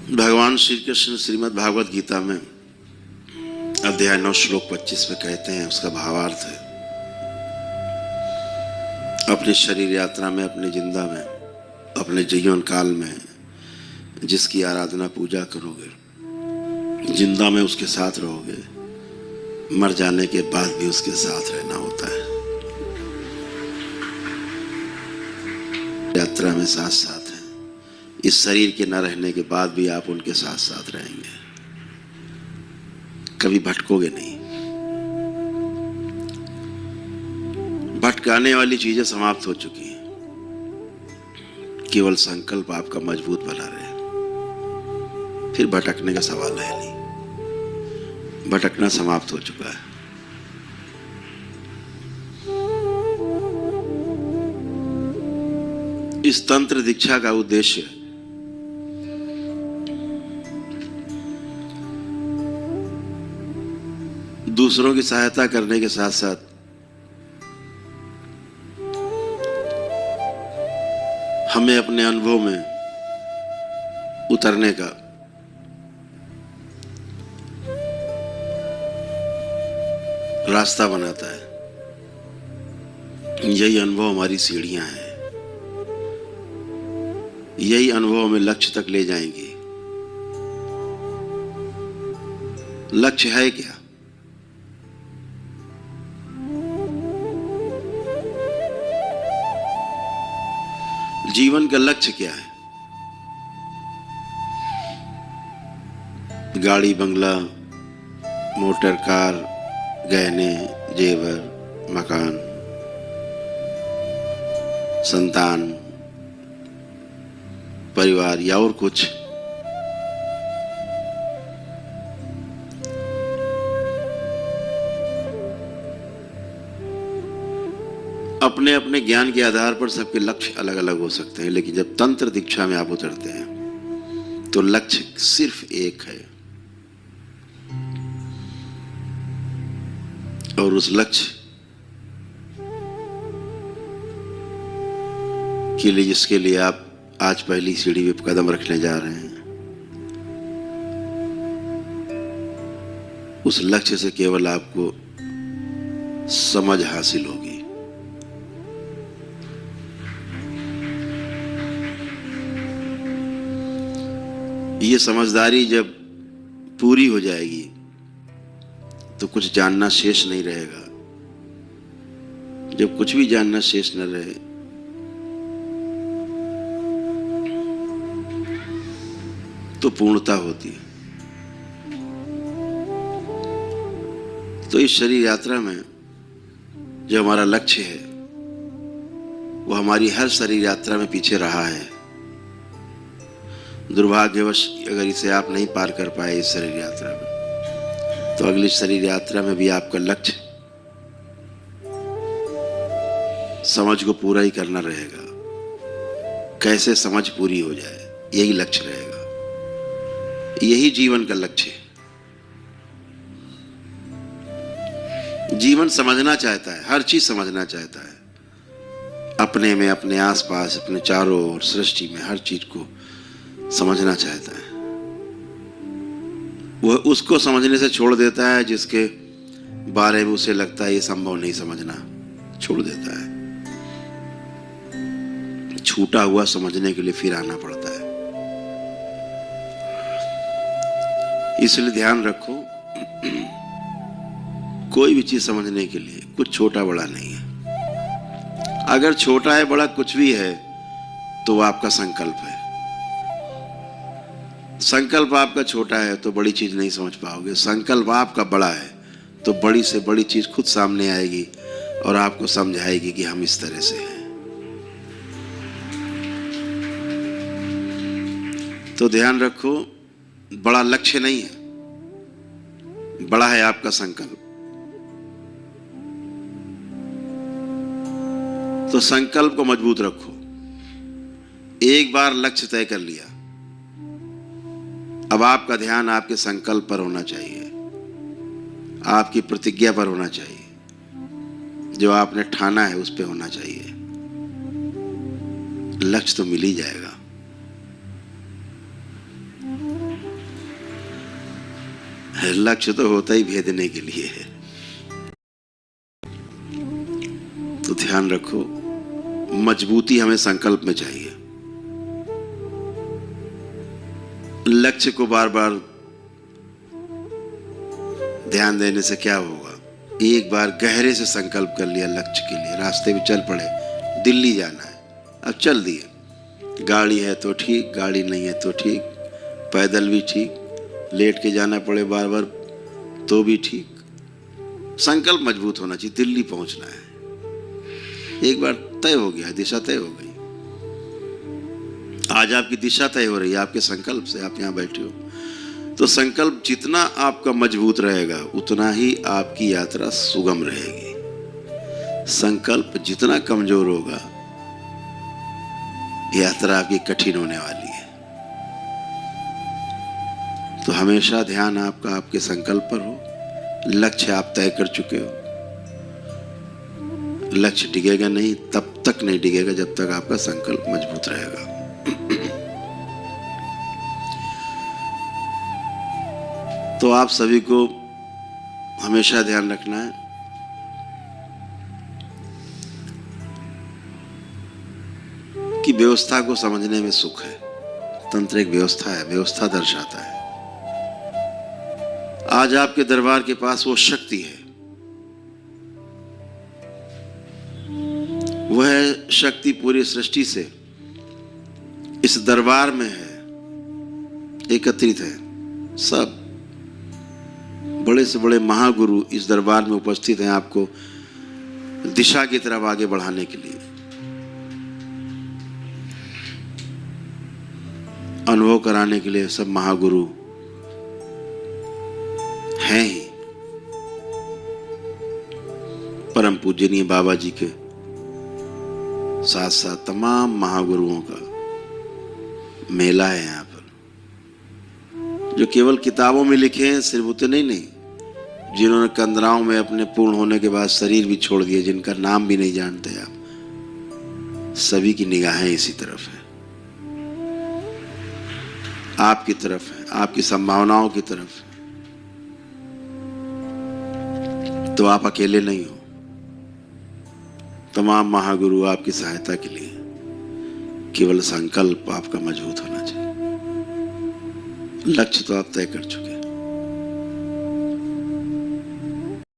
भगवान श्री कृष्ण श्रीमद् भागवत गीता में अध्याय 9 श्लोक 25 में कहते हैं, उसका भावार्थ है, अपने शरीर यात्रा में, अपने जिंदा में, अपने जीवन काल में जिसकी आराधना पूजा करोगे, जिंदा में उसके साथ रहोगे, मर जाने के बाद भी उसके साथ रहना होता है। यात्रा में साथ साथ है, इस शरीर के न रहने के बाद भी आप उनके साथ साथ रहेंगे, कभी भटकोगे नहीं। भटकाने वाली चीजें समाप्त हो चुकी हैं, केवल संकल्प आपका मजबूत बना रहे, फिर भटकने का सवाल है नहीं, भटकना समाप्त हो चुका है। इस तंत्र दीक्षा का उद्देश्य दूसरों की सहायता करने के साथ साथ हमें अपने अनुभव में उतरने का रास्ता बनाता है। यही अनुभव हमारी सीढ़ियां हैं, यही अनुभव हमें लक्ष्य तक ले जाएंगे। लक्ष्य है क्या? जीवन का लक्ष्य क्या है? गाड़ी, बंगला, मोटर कार, गहने, जेवर, मकान, संतान, परिवार या और कुछ? अपने अपने ज्ञान के आधार पर सबके लक्ष्य अलग अलग हो सकते हैं, लेकिन जब तंत्र दीक्षा में आप उतरते हैं तो लक्ष्य सिर्फ एक है, और उस लक्ष्य के लिए, जिसके लिए आप आज पहली सीढ़ी पे कदम रखने जा रहे हैं, उस लक्ष्य से केवल आपको समझ हासिल होगी। ये समझदारी जब पूरी हो जाएगी तो कुछ जानना शेष नहीं रहेगा। जब कुछ भी जानना शेष न रहे तो पूर्णता होती है। तो इस शरीर यात्रा में जो हमारा लक्ष्य है वो हमारी हर शरीर यात्रा में पीछे रहा है। दुर्भाग्यवश अगर इसे आप नहीं पार कर पाए इस शरीर यात्रा में, तो अगली शरीर यात्रा में भी आपका लक्ष्य समझ को पूरा ही करना रहेगा। कैसे समझ पूरी हो जाए, यही लक्ष्य रहेगा, यही जीवन का लक्ष्य है। जीवन समझना चाहता है, हर चीज समझना चाहता है, अपने में, अपने आसपास, अपने चारों ओर, सृष्टि में हर चीज को समझना चाहता है। वह उसको समझने से छोड़ देता है जिसके बारे में उसे लगता है ये संभव नहीं समझना, छोड़ देता है। छूटा हुआ समझने के लिए फिर आना पड़ता है। इसलिए ध्यान रखो, कोई भी चीज समझने के लिए कुछ छोटा बड़ा नहीं है। अगर छोटा है, बड़ा कुछ भी है, तो वो आपका संकल्प है। संकल्प आपका छोटा है तो बड़ी चीज नहीं समझ पाओगे। संकल्प आपका बड़ा है तो बड़ी से बड़ी चीज खुद सामने आएगी और आपको समझाएगी कि हम इस तरह से हैं। तो ध्यान रखो, बड़ा लक्ष्य नहीं है, बड़ा है आपका संकल्प। तो संकल्प को मजबूत रखो। एक बार लक्ष्य तय कर लिया, अब आपका ध्यान आपके संकल्प पर होना चाहिए, आपकी प्रतिज्ञा पर होना चाहिए, जो आपने ठाना है उस पे होना चाहिए। लक्ष्य तो मिल ही जाएगा। लक्ष्य तो होता ही भेदने के लिए है। तो ध्यान रखो, मजबूती हमें संकल्प में चाहिए। लक्ष्य को बार बार ध्यान देने से क्या होगा? एक बार गहरे से संकल्प कर लिया लक्ष्य के लिए, रास्ते में चल पड़े, दिल्ली जाना है, अब चल दिए। गाड़ी है तो ठीक, गाड़ी नहीं है तो ठीक, पैदल भी ठीक, लेट के जाना पड़े बार बार तो भी ठीक। संकल्प मजबूत होना चाहिए, दिल्ली पहुंचना है। एक बार तय हो गया, दिशा तय हो गई। आज आपकी दिशा तय हो रही है आपके संकल्प से, आप यहां बैठे हो। तो संकल्प जितना आपका मजबूत रहेगा उतना ही आपकी यात्रा सुगम रहेगी। संकल्प जितना कमजोर होगा यात्रा आपकी कठिन होने वाली है। तो हमेशा ध्यान आपका आपके संकल्प पर हो। लक्ष्य आप तय कर चुके हो, लक्ष्य डिगेगा नहीं, तब तक नहीं डिगेगा जब तक आपका संकल्प मजबूत रहेगा। तो आप सभी को हमेशा ध्यान रखना है कि व्यवस्था को समझने में सुख है। तंत्र एक व्यवस्था है, व्यवस्था दर्शाता है। आज आपके दरबार के पास वो शक्ति है, वह शक्ति पूरी सृष्टि से इस दरबार में है, एकत्रित है। सब बड़े से बड़े महागुरु इस दरबार में उपस्थित हैं आपको दिशा की तरफ आगे बढ़ाने के लिए। अनुभव कराने के लिए सब महागुरु हैं ही। परम पूजनीय बाबा जी के साथ साथ तमाम महागुरुओं का मेला है यहाँ पर, जो केवल किताबों में लिखे हैं सिर्फ उतने नहीं, जिन्होंने कंदराओं में अपने पूर्ण होने के बाद शरीर भी छोड़ दिए, जिनका नाम भी नहीं जानते आप, सभी की निगाहें इसी तरफ है, आपकी तरफ है, आपकी संभावनाओं की तरफ है। तो आप अकेले नहीं हो, तमाम महागुरु आपकी सहायता के लिए। केवल संकल्प आपका मजबूत होना चाहिए। लक्ष्य तो आप तय कर चुके हैं।